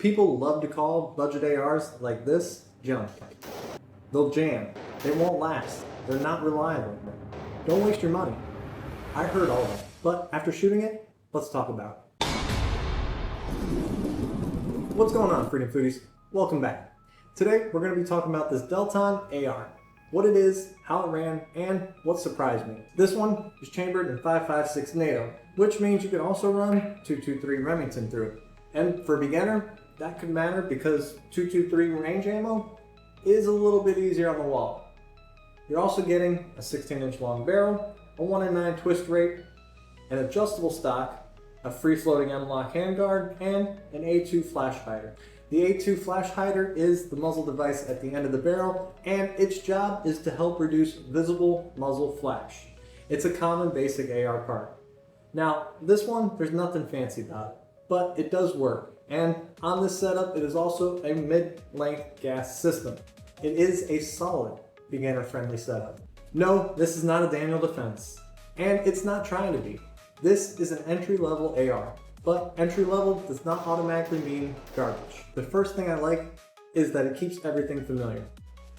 People love to call budget ARs like this junk. They'll jam. They won't last. They're not reliable. Don't waste your money. I heard all that, but after shooting it, let's talk about it. What's going on, Freedom Foodies? Welcome back. Today, we're going to be talking about this Delton AR. What it is, how it ran, and what surprised me. This one is chambered in 5.56 NATO, which means you can also run 2.23 Remington through it. And for a beginner, that could matter because 2.23 range ammo is a little bit easier on the wall. You're also getting a 16-inch long barrel, a 1 in 9 twist rate, an adjustable stock, a free-floating M-lock handguard, and an A2 flash hider. The A2 flash hider is the muzzle device at the end of the barrel, and its job is to help reduce visible muzzle flash. It's a common basic AR part. Now, this one, there's nothing fancy about it, but it does work. And on this setup, it is also a mid-length gas system. It is a solid beginner-friendly setup. No, this is not a Daniel Defense, and it's not trying to be. This is an entry-level AR. But entry level does not automatically mean garbage. The first thing I like is that it keeps everything familiar.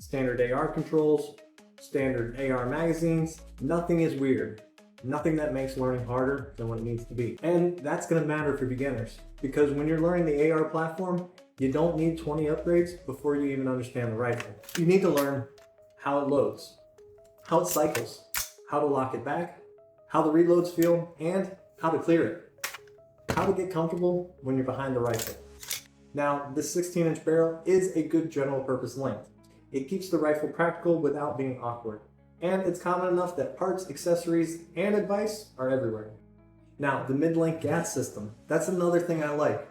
Standard AR controls, standard AR magazines, nothing is weird. Nothing that makes learning harder than what it needs to be. And that's gonna matter for beginners, because when you're learning the AR platform, you don't need 20 upgrades before you even understand the rifle. You need to learn how it loads, how it cycles, how to lock it back, how the reloads feel, and how to clear it. How to get comfortable when you're behind the rifle. Now, this 16-inch barrel is a good general purpose length. It keeps the rifle practical without being awkward. And it's common enough that parts, accessories, and advice are everywhere. Now, the mid-length gas system, that's another thing I like.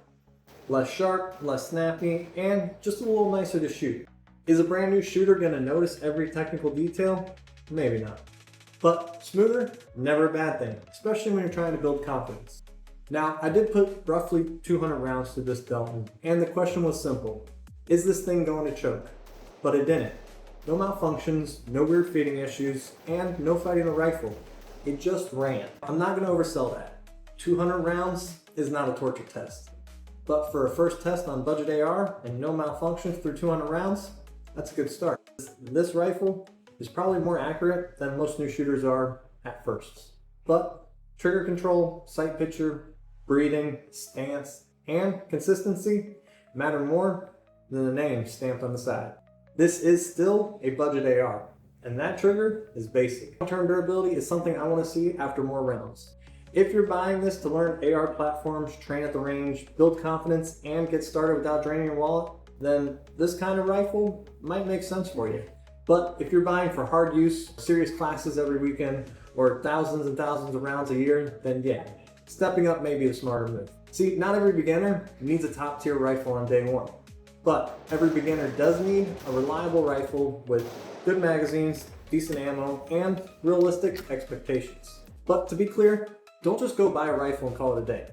Less sharp, less snappy, and just a little nicer to shoot. Is a brand new shooter gonna notice every technical detail? Maybe not. But smoother, never a bad thing, especially when you're trying to build confidence. Now, I did put roughly 200 rounds to this Delton, and the question was simple. Is this thing going to choke? But it didn't. No malfunctions, no weird feeding issues, and no fighting the rifle. It just ran. I'm not going to oversell that. 200 rounds is not a torture test. But for a first test on budget AR and no malfunctions through 200 rounds, that's a good start. This rifle is probably more accurate than most new shooters are at first. But trigger control, sight picture, breathing, stance, and consistency matter more than the name stamped on the side. This is still a budget AR, and that trigger is basic. Long-term durability is something I want to see after more rounds. If you're buying this to learn AR platforms, train at the range, build confidence, and get started without draining your wallet, then this kind of rifle might make sense for you. But if you're buying for hard use, serious classes every weekend, or thousands and thousands of rounds a year, then yeah, stepping up may be a smarter move. See, not every beginner needs a top tier rifle on day one, but every beginner does need a reliable rifle with good magazines, decent ammo, and realistic expectations. But to be clear, don't just go buy a rifle and call it a day.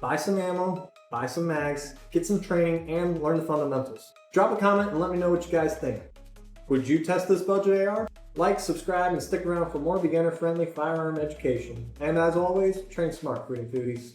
Buy some ammo, buy some mags, get some training, and learn the fundamentals. Drop a comment and let me know what you guys think. Would you test this budget AR? Like, subscribe, and stick around for more beginner-friendly firearm education. And as always, train smart, Freedom Foodies.